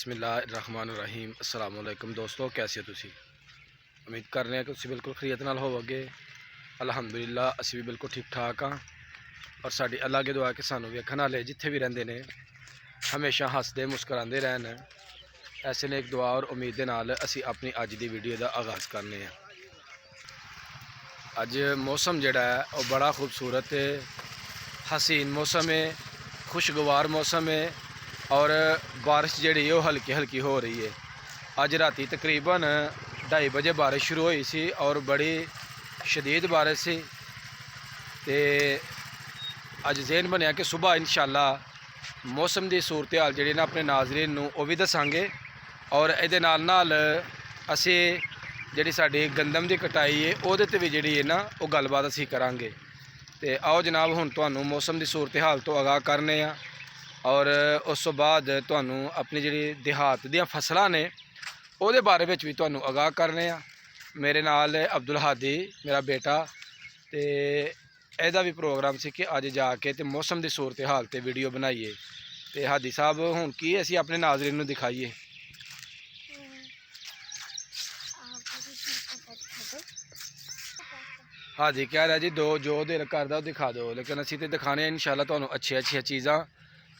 बिस्मिल्लाहिर्रहमानिर्रहीम अस्सलाम वालेकुम दोस्तों, कैसे हो तुसी? उम्मीद कर रहे हैं कि तुसी बिल्कुल खैरियत नाल होवोगे। अल्हम्दुलिल्लाह असी भी बिल्कुल ठीक ठाक हाँ और साडी अल्लाह की दुआ कि सानू वेखण वाले जिथे भी रहिंदे ने हमेशा हसदे मुस्कुरांदे रहन। ऐसे ने एक दुआ और उम्मीद के नाल असी अपनी अज की वीडियो का आगाज़ करने हैं। अज मौसम जिहड़ा है वह बड़ा खूबसूरत है, हसीन मौसम है, खुशगवार मौसम है और बारिश जी हल्की हल्की हो रही है। अज राती तकरीबन 2:30 बजे बारिश शुरू हुई सी और बड़ी शदीद बारिश सी। ते अज ज़हन बनया कि सुबह इंशाअल्लाह मौसम की सूरत हाल जी ना अपने नाज़रीन नूं वो भी दसांगे और ये नाल असी जी साड़ी गंदम की कटाई है वो भी जी है ना वो गलबात असी करांगे। तो आओ जनाब हुण तुहानूं मौसम की सूरत हाल तो आगाह करने और उस तो बाद तुहानूं अपनी जी देहात दी फसलां ने उहदे बारे में भी तुहानूं आगाह करने। मेरे नाल अब्दुल हादी मेरा बेटा, तो यदा भी प्रोग्राम से कि अज जाके तो मौसम की सूरत हाल तो वीडियो बनाइए। तो हादी साहब हुण की असी अपने नाज़रीन नूं दिखाइए? हादी कह रहा जी दो जो दिल करदा दिखा दो, लेकिन असी तो दिखाने इंशाअल्लाह तुहानूं अच्छी चीज़ां।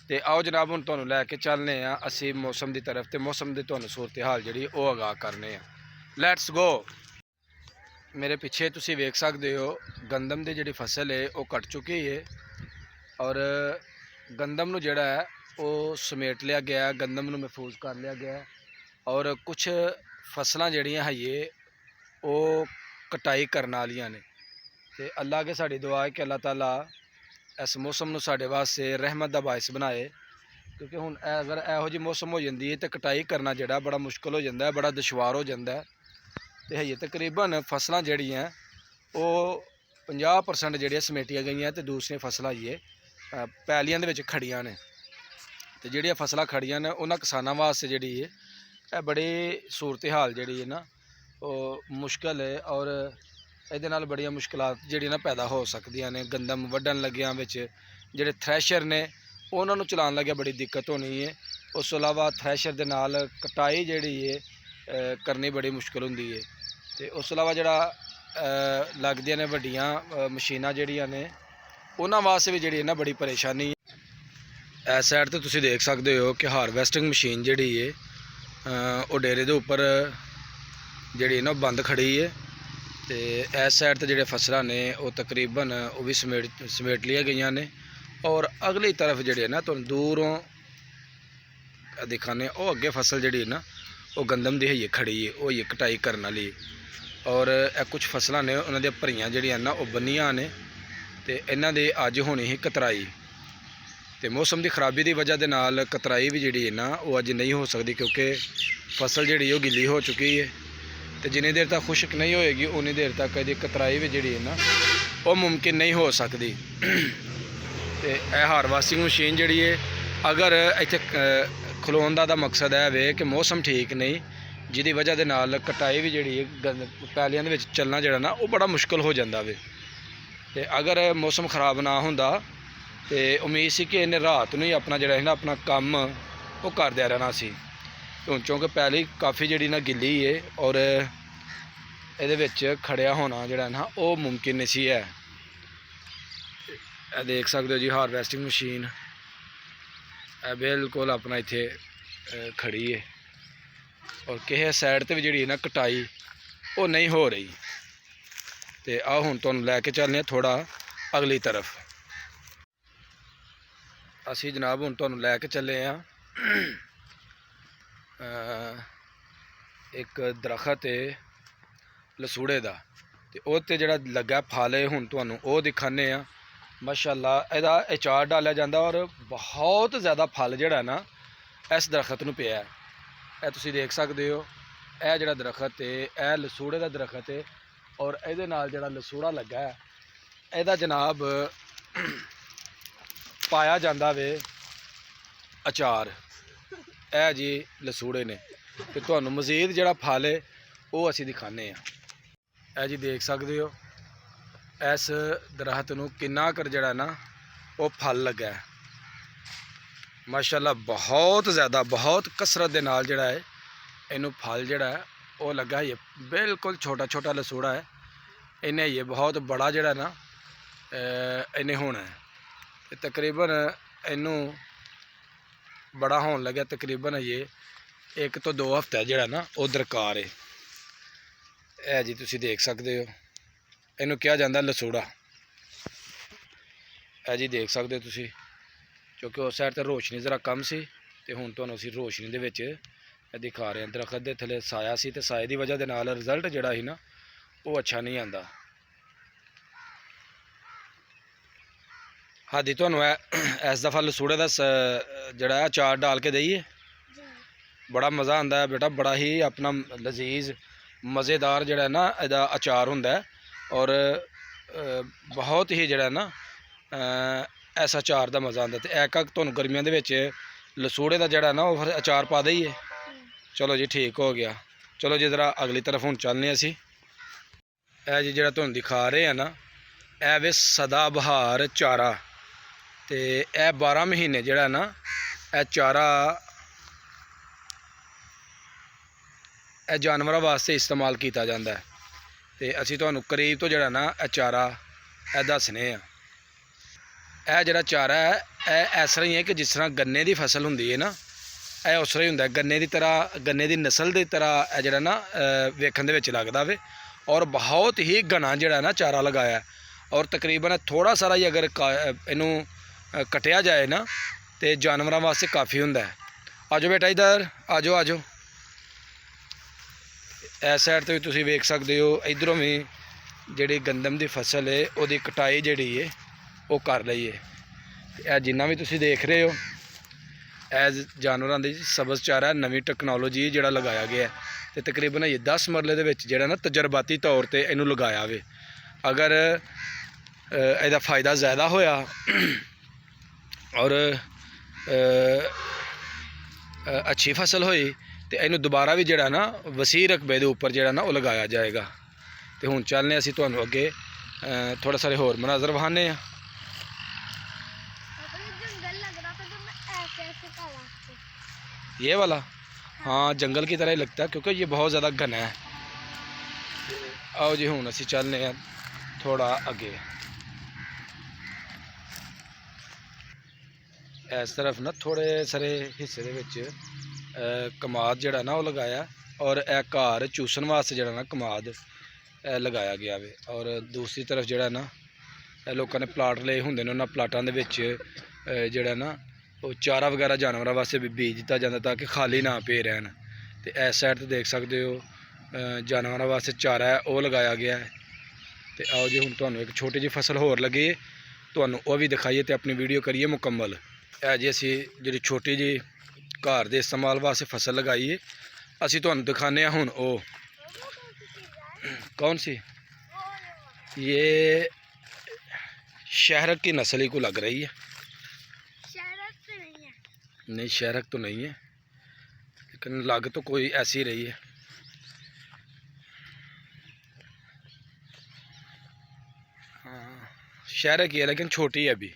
तो आओ जनाब हुण तुहानूं लैके चलने असी मौसम की तरफ, तो मौसम की तुहानूं सूरत हाल जी वो आगाह करने। लैट्स गो। मेरे पिछे तुसी वेख सकते हो गंदम की जी फसल है वो कट चुकी है और गंदम नूं जिहड़ा है वो समेट लिया गया, गंदम नूं महफूज कर लिया गया और कुछ फसलां जिहड़ियां है वो कटाई करने वालियां ने। तो अल्लाह के साड़ी दुआ है कि अल्लाह ताला इस मौसम नूं साडे वास्ते रहमत का बायस बनाए, क्योंकि हुण अगर इहो जी मौसम हो जाती है तो कटाई करना जिहड़ा बड़ा मुश्किल हो जाता है, बड़ा दुशवार हो जाता है। तो है तकरीबन फसलां जिहड़ियां वो 50% जिहड़ियां समेटिया गई, तो दूसरी फसलां ये पैलियां दे विच खड़ियां ने। तो जिहड़ियां फसलां खड़ियां ने उन्हां किसानां वास्ते जिहड़ी है बड़ी सूरत हाल जिहड़ी है ना वो मुश्किल है और ये बड़िया मुश्किलात जी पैदा हो सकदियां ने। गंदम वड्डन लग्या जोड़े थ्रैशर ने उन्होंने चलान लगे बड़ी दिक्कत होनी है। उस तो इलावा थ्रैशर के नाल कटाई जी है करनी बड़ी मुश्किल होंगी है। तो उस तो इलावा जोड़ा लगदियां ने वड्डियां मशीनां जिहड़ियां ने उन्हां वास्ते भी जी ना बड़ी परेशानी है। इस साइड तो तुसीं देख सकते हो कि हारवैस्टिंग मशीन जी है वो डेरे के उपर जी ना बंद खड़ी है। तो इस साइड तो जोड़े फसलां ने वो तकरीबन वो भी समेट लिया गई ने और अगली तरफ जी ना तुहानूं दूरों दिखाने वो अगे फसल जी ना वो गंदम की है खड़ी है, वो ये कटाई करने वाली और कुछ फसलां ने उन्होंने भरियां जी ना वो बनियां ने। तो इन्हां दे अज होनी ही कतराई, तो मौसम की खराबी की वजह के नाल कतराई भी जी ना वो अज नहीं हो सकती, क्योंकि फसल जी गिली हो चुकी है। तो जिन्नी देर तक खुश्क नहीं होएगी उन्नी देर तक यदि कतराई भी जी ना वो मुमकिन नहीं हो सकती। तो यह हारवेस्टिंग मशीन जी है अगर इत्थे खलोन का मकसद है वे कि मौसम ठीक नहीं जिहदी वजह के नाल कटाई भी जी पैलियां दे विच चलना जड़ा ना वो बड़ा मुश्किल हो जाता वे। तो अगर मौसम खराब ना होंदा तो उम्मीद सी कि इन्हें रात नूं ही अपना जिहड़ा है ना अपना कम वो करदे रहना सी। क्योंकि पैली काफ़ी जी ना गिली है और ये खड़िया होना जोड़ा ना वो मुमकिन नहीं सी है। देख सकते हो जी हारवैस्टिंग मशीन बिल्कुल अपना इत्थे खड़ी है और किसी साइड पर भी जी ना कटाई वो नहीं हो रही। तो आओ हुण तुहानूं लैके चलने थोड़ा अगली तरफ। असी जनाब हुण तुहानूं लैके चले एक दरखत है लसूड़े का, तो उत्ते जिहड़ा लग्गा फल है हुण तुहानूं वो दिखाने। माशाअल्लाह इहदा अचार डालिया जाता और बहुत ज़्यादा फल जिहड़ा ना इस दरखत नूं पिया। यह तुसीं देख सकते हो यह जिहड़ा दरखत है यह लसूड़े का दरखत है और ये नाल जिहड़ा लसूड़ा लगा है इहदा जनाब पाया जाता वे अचार है जी लसूड़े ने। तो तुहानूं मज़ीद जिहड़ा फल है वो असी दिखाने। यह जी देख सकते हो इस दरखत नूं किन्ना कर जिहड़ा ना वो फल लगा है। माशाअल्लाह बहुत ज़्यादा बहुत कसरत के नाल जिहड़ा है इनू फल जिहड़ा है वो लगा है। बिल्कुल छोटा छोटा लसूड़ा है, इन्हें ये बहुत बड़ा जिहड़ा ना इन्हें होना है। तकरीबन इनू बड़ा होने लगे तकरीबन ये 1 तो 2 हफ्ते जिहड़ा ना वो दरकार है जी। तुसीं देख सकते हो इनू कहा जाता लसूड़ा है जी, देख सकते हो तुसीं। क्योंकि उस साइड तो रोशनी ज़रा कम सी ते हुण तुहानूं असीं रोशनी दे विच दिखा रहे हैं। दरखत के थले साया सी ते साए की वजह के नाल रिजल्ट जिहड़ा ही ना वो अच्छा नहीं आंदा। हादी तुहानूं इस दफ़ा लसूड़े का जिहड़ा अचार डाल के देइए, बड़ा मज़ा आंदा है बेटा, बड़ा ही अपना लजीज मज़ेदार जिहड़ा ना इहदा अचार हुंदा है। और बहुत ही जिहड़ा ना ऐसा अचार का मज़ा आंदा। ते एक तुहानूं गर्मियों के विच लसूड़े का जिहड़ा ना वो फिर अचार पा देइए। चलो जी ठीक हो गया। चलो जी ज़रा अगली तरफ हुण चलने असी। ए जी जिहड़ा तुहानूं दिखा रहे हैं ना ए वे सदाबहार चारा, ते ए 12 महीने जिहड़ा ना ए चारा ए जानवरों वास्ते इस्तेमाल किया जाता है। तो असी तुहानूं करीब तो जिहड़ा ना ए चारा ए दसने आ। ए जिहड़ा चारा है ए इस तरह ही है कि जिस तरह गन्ने की फसल हुंदी है ना, ए उस तरह ही हुंदा है। गन्ने की तरह, गन्ने की नस्ल की तरह ए जिहड़ा ना वेखण दे विच लगदा वे। और बहुत ही घना जिहड़ा ना चारा लगाया है। और तकरीबन थोड़ा सारा ही अगर इनू कटिया जाए ना तो जानवरों वास्ते काफ़ी हुंदा है। आजो बेटा इधर आजो आजो। इस साइड तो भी तुसीं वेख सकते हो, इधरों भी जिहड़ी गंदम की फसल है उसकी कटाई जिहड़ी है वो कर रही है। यह जिन्ना भी तुसीं देख रहे हो एज जानवरों की सब्ज़ चारा नवीं टैक्नोलॉजी जिहड़ा लगाया गया है। तो तकरीबन ये 10 मरले दे विच जिहड़ा ना तजर्बाती तौर पर इनू लगाया वे। अगर इसदा फ़ायदा ज़्यादा होया और अच्छी फसल हुई तो इनू दोबारा भी जिहड़ा ना वसी रकबे के उपर जिहड़ा ना वो लगाया जाएगा। तो हुण चलने असीं तुहानूं अगे थोड़ा सारे होर मनाजर वहाने आ। ये वाला हाँ जंगल की तरह ही लगता है क्योंकि ये बहुत ज़्यादा घना है। आओ जी हुण असीं चलने हैं थोड़ा अगे। इस तरफ ना थोड़े सारे हिस्से दे विच कमाद जिहड़ा ना वो लगाया और ए घर चूसन वास्ते जिहड़ा ना कमाद लगाया गया वे। और दूसरी तरफ जिहड़ा ना लोगों ने प्लाट लए हुंदे ने, उन्हां प्लाटां दे विच जिहड़ा ना वो चारा वगैरह जानवरों वास्ते भी बीज दिता जाता ताकि खाली ना पे रहन। तो इस साइड तो देख सकते हो जानवरों वास्ते चारा है वो लगाया गया है। तो आओ जी हुण तुहानूं एक छोटी जी फसल होर लगी है, तुहानूं वो भी दिखाइए तो अपनी वीडियो करिए मुकम्मल। है जी असी जी छोटी जी घर के इस्तेमाल वास्ते फसल लगाई है, असी तुहानूं दिखाने हुण ओ कौन सी। ये शहरक की नस्ल ही को लग रही है। नहीं शहरक तो नहीं है लेकिन लग तो कोई ऐसी रही है। हाँ शहरक ही है लेकिन छोटी है अभी।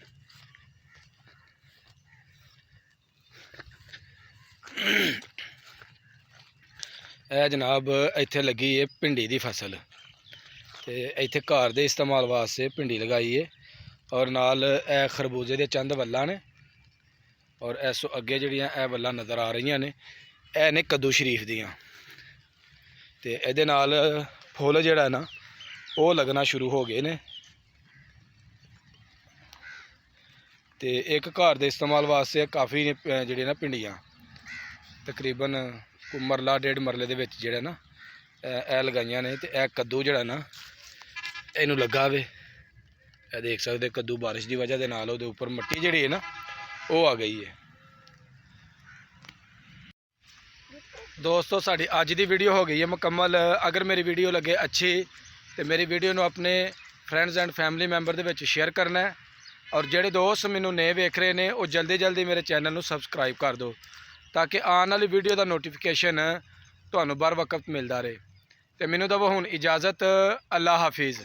यह जनाब इत्थे लगी है भिंडी की फसल, तो इत्थे घर के इस्तेमाल वास्ते भिंडी लगाई है। और नाल ए खरबूजे के चंद वल्लां ने और इस अगे जड़ियाँ ए वल्लां नज़र आ रही ने ए ने कद्दू शरीफ दियाँ। तो ये नाल फुल जिहड़ा ना वो लगना शुरू हो गए ने। तो एक घर के इस्तेमाल वास्ते काफ़ी जिहड़े ना भिंडियाँ तकरीबन मरला 1.5 मरले दे विच जिहड़ा ना ए लगाइयां ने। तो यह कद्दू जिहड़ा ना इनू लगा वे, यह देख सकते कद्दू बारिश की वजह के नाल उहदे उपर मिट्टी जिहड़ी है ना वो आ गई है। दोस्तों साडी अज की वीडियो हो गई है मुकम्मल। अगर मेरी वीडियो लगे अच्छी तो मेरी वीडियो नू अपने friends and family member they which share करना है। और जेडे दोस्त मैनू नए वेख रहे हैं वो जल्दी जल्दी मेरे चैनल नू सबसक्राइब कर दो ताकि आने वाली वीडियो का नोटिफिकेशन तुहानू बर वक्त मिलता रहे। तो मैनू दवो हुण इजाज़त। अल्लाह हाफिज़।